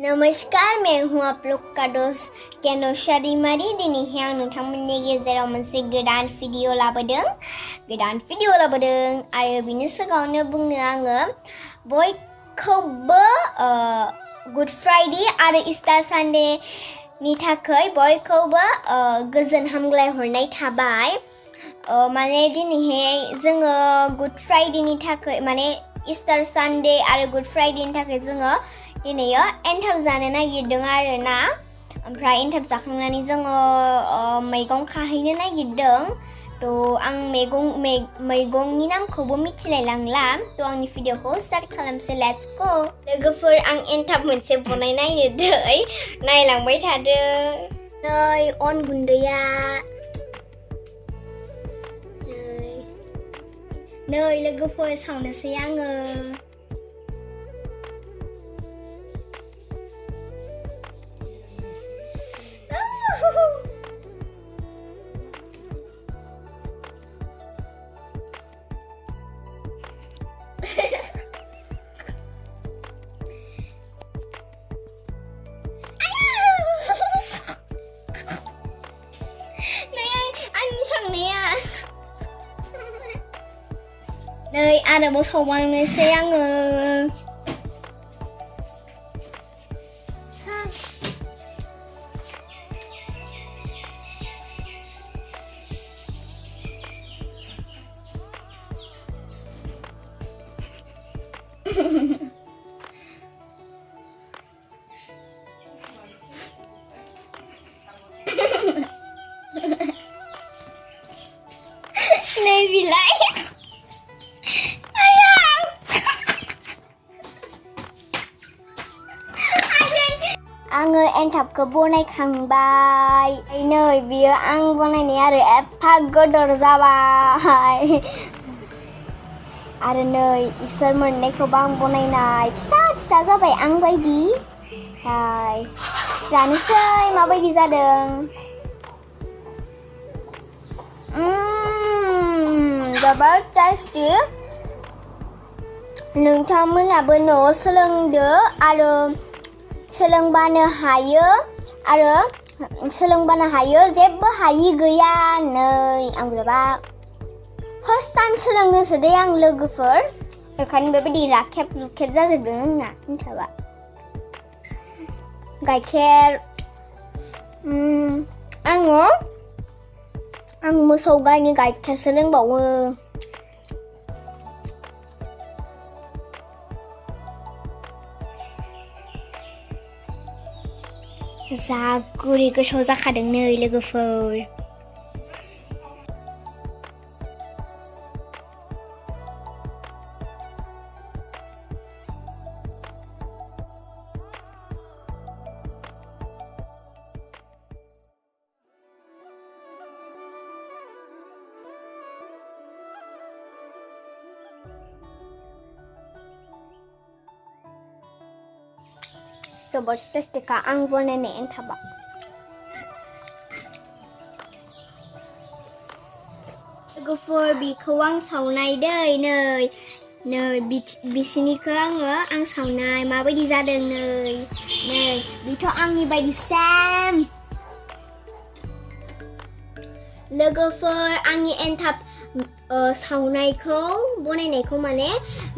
नमस्कार, मैं हूँ आप लोग का दोस्त kennocha Daimari. दिनैहाय आं नोंथांमोननि गेजेराव मोनसे गोदान भिडिअ लाबोदों आरो बिनि सिगाङावनो बुंनो आङो बयखौबो गुड फ्राइडे आरो इस्टार सानडे नि थाखाय बयखौबो गोजोन हामग्लाय हरनाय थाबाय। माने दिनैहाय जोङो गुड फ्राइडे नि थाखाय माने इस्टार सानडे आरो गुड फ्राइडे नि थाखाय जोङो दिनैयो एन्थाब जानो नागिरदों आरो ना। ओमफ्राय एन्थाब जाखांनानै जोङो मैगं खाहैनो नागिरदों। थ' आं मैगंनि नामखौबो मिथिलाय लांला। थ' आंनि भिडिअखौ स्टार्ट खालामसै। Let's go. लोगोफोर, आं एन्थाब मोनसे बनायनायनो दै नायलांबाय थादो। नै अन गुन्दैया नै लोगोफोर सावनोसै आङो। नै आरोबाव सावबावनोसै आङो। नै बिलाय आङो एन्थाबखौ बनायखांबाय। नै बियो आं बनायनाय आरो एफा गोदोर जाबाय। आरो नै इसोर मोननैखौबो आं बनायनाय फिसा फिसा जाबाय आं बायदि। जानोसै माबायदि जादों। जोबोद टेस्टि। नोंथांमोनाबो न'आव सोलोंदो आरो सोलोंबानो हायो जेबो हायि गैया। नै आं बेबा फार्स्ट टाइम सोलोंदोंसो दे आं लोगोफोर। बेखायनो बेबायदि राखेब रुखेब जाजोबदों आंना एन्थाबा। गाइखेर आं मोसौ गायनि गाइखेरसो लोंबावो। जा गुरै गोथाव जाखादों नै लोगोफोर। जोबोद टेस्टिखा आं बनायनाय एन्थाबा। लोगोफोर, बिखौ आं सावनाय दै। नै बिसिनिखौ आं सावनाय माबायदि जादों। नै बिथ' आंनि बायदि सेम। लोगोफोर, आंनि एन्थाब सावनायखौ बनायनायखौ माने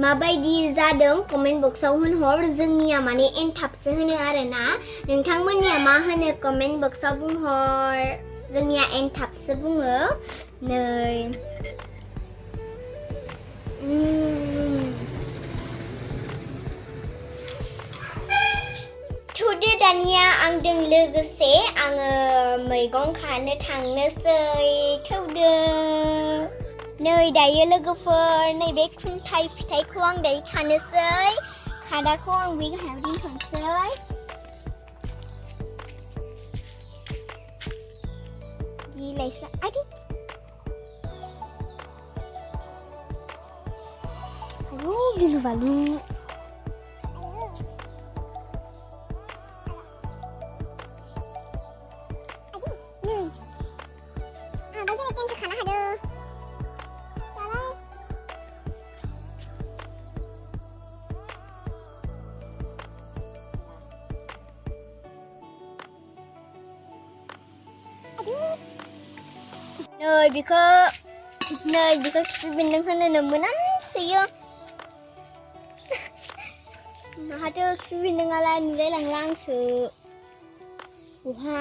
माबायदि जादों कमेन्ट बक्सआव होनहर। जोंनिया माने एन्थाबसो होनो आरोना। नोंथांमोननिया मा होनो कमेन्ट बक्सआव बुंहर। जोंनिया एन्थाबसो बुङो। नै थुदो दानिया आंजों लोगोसे आङो मैगं खानो थांनोसै। थौदो। नै दायो लोगोफोर, नैबे खुन्थाइ फिथाइखौ आं दायो खानोसै। खादाखौ आं बे गाहायाव दोनथ'नोसै। गिलायस्रा आदि आयु गिलु बालु। नै बेखौ खिफि बेन्दों होनोनो मोनामसोयो माहाथो खिफि बेन्दोंआलाय नुलायलांला आंसो बहा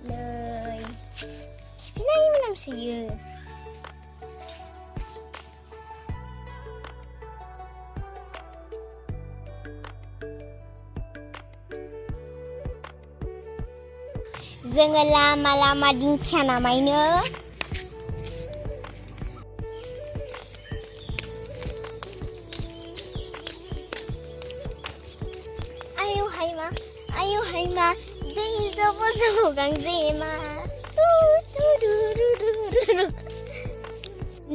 नै खिफिनाय मोनामसोयो जोङो लामा दिंखिया नामायनो आयौ हायमा दै जब' गांजेमा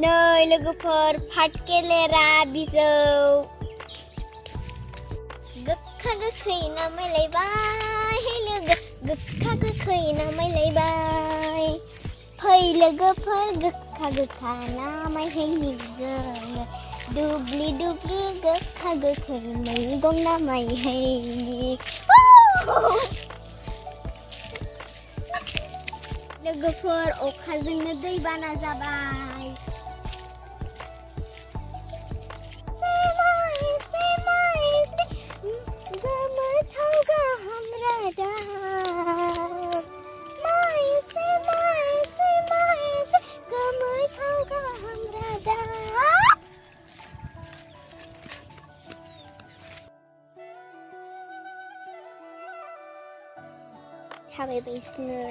नै लोगोफोर पाटकेलेरा बिजौ गोखा गोखै नामायलायबाय हे लोगो गोखा गोखै नामायलायबाय फै लोगोफोर गोखा गोखा नामायहैनि जोङो दुब्लि गोखा गोखै मैगं नामायहैनि लोगोफोर अखाजोंनो दैबाना जाबाय थाबायबाय जोङो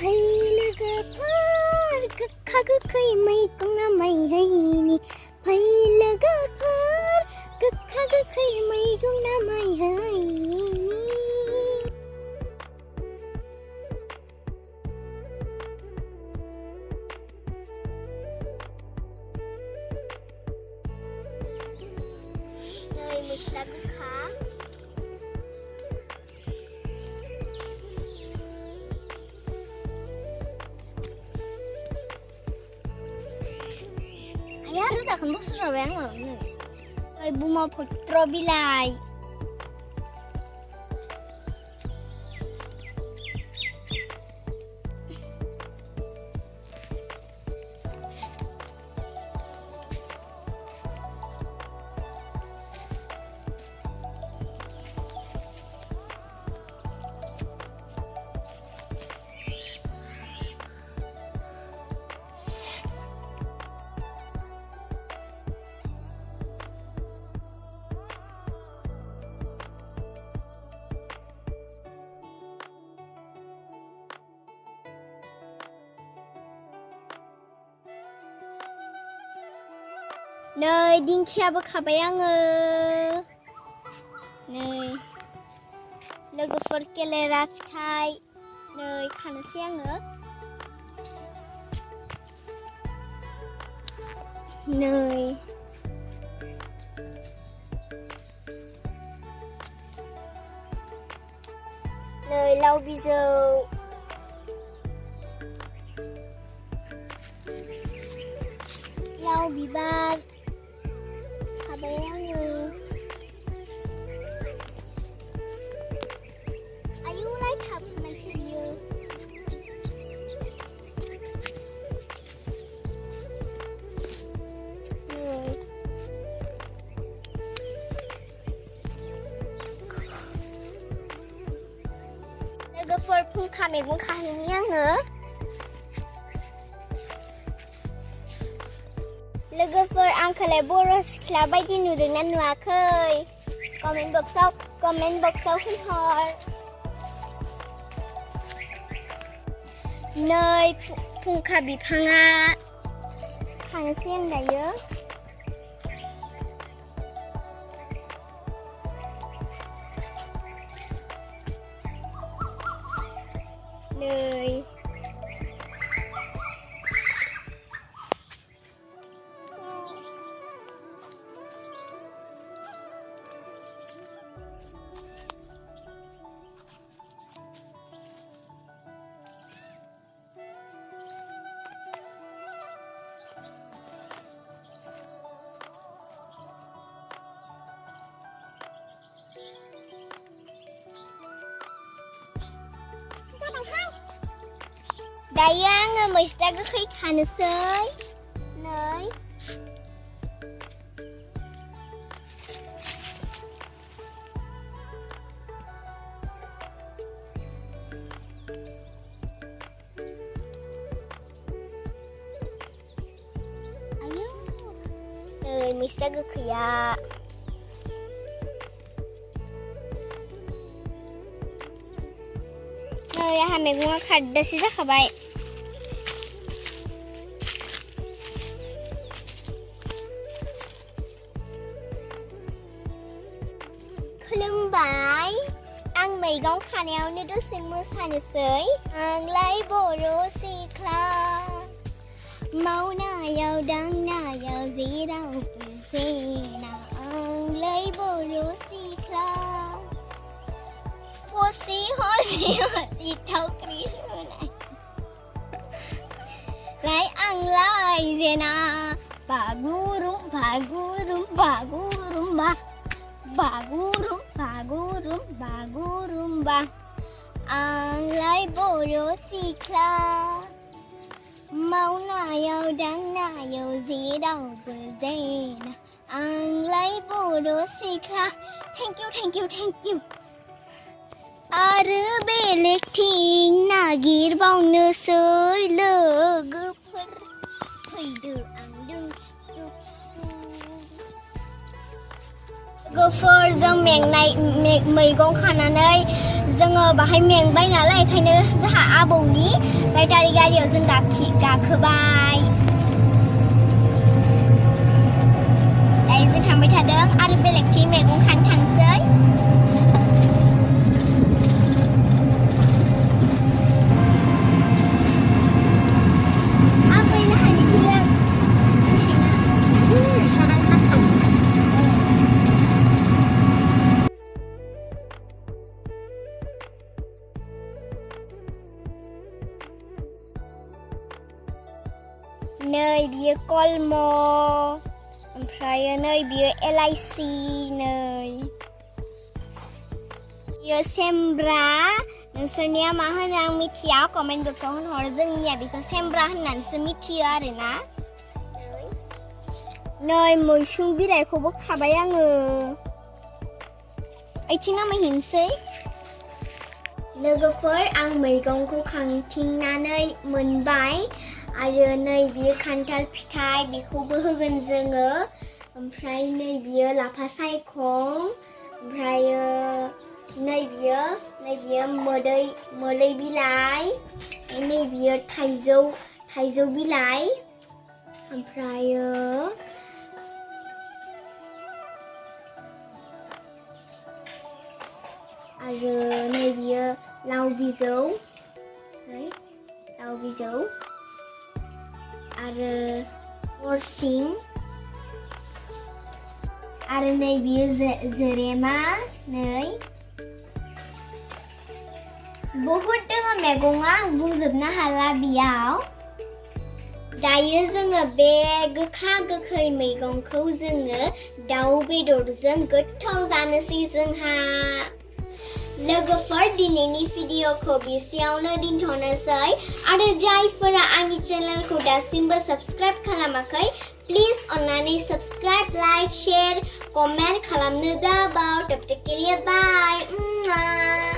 फै लोगोफोर गोखा गोखै मैगं नामायहैनि फै लोगोफोर गोखा गोखै मैगं नामायहैनि नै मैथा गोखा आया रोदाखौनो बोस्राबाय आङो नै ब्रह्मपुत्र बिलाइ नै दिंखियाबो खाबाय आङो नै लोगोफोर केलेरा फिथाइ नै खानोसै आङो नै लाव बिजौ लाव बिबार खाबाय आङो आयुलाय थाबनायसो बियो लोगोफोर फुंखा मैगं खाहैनि आङो लोगोफोर आंखौलाय बर' सिख्ला बायदि नुदोंना नुवाखै कमेन्ट बक्सआव होनहर नै फुंखा बिफाङा खानोसै आं दायो नै दायो आङो मैस्था गोखै खानोसै नै मैस्था गोखैया नै आंहा मैगङा खारदासो जाखाबाय खुलुमबाय आं मैगं खानायावनो दसे मोसानोसै आंलाय बर' सिख्ला मावनायाव दांनायाव जेरावबो जेना आंलाय बर' सिख्ला हसि हसि हसि थावख्रि सुनाय लाय आंलाय जेना बागुरुम बागुरुम बागुरुम्बा बागुरुम बागुरुम बागुरुम्बा आंलाय बर' सिख्ला मावनायाव दांनायाव जेरावबो जेना आंलाय बर' सिख्ला थेंक इउ आरो बेलेगथिं नागिरबावनोसै लोगोफोर फैदो आंदों लोगोफोरजों मेंनाय मैगं खानानै जोङो बाहाय मेंबाय नालाय ओंखायनो जोंहा आबौनि बेटारि गारियाव जों गाखोबाय दायो जों थांबाय थादों आरो बेलेगथिं मैगं खानो थांसै नै बियो कलम ओमफ्राय नै बियो एलाइसि नै बियो सेमब्रा नोंसोरनिया मा होनो आं मिथिया कमेन्ट बक्सआव होनहर जोंनिया बेखौ सेमब्रा होननानैसो मिथियो आरोना नै मैसुं बिलाइखौबो खाबाय आङो ओइथिं नामायहैनोसै लोगोफोर आं मैगंखौ खांथिंनानै मोनबाय आरो नै बियो खान्थाल फिथाइ बेखौबो होगोन जोङो ओमफ्राय नै बियो लाफा सायखं ओमफ्राय नै बियो मोदै बिलाइ नै बियो थाइजौ बिलाइ ओमफ्राय आरो नै बियो लाव बिजौ आरो नरसिं आरो नै बियो जोरेमा नै बहुद दङ मैगङा बुंजोबनो हाला बेयाव दायो जोङो बे गोखा गोखै मैगंखौ जोङो दाउ बेदरजों गोथाव जानोसै जोंहा लोगोफोर दिनैनि भिडिअखौ बेसेयावनो दोनथ'नोसै आरो जायफोरा आंनि चेनेलखौ दासिमबो साबस्क्राइब खालामाखै प्लिज अन्नानै साबस्क्राइब लाइक शेयार कमेन्ट खालामनो दाबाव तब तक के लिए बाय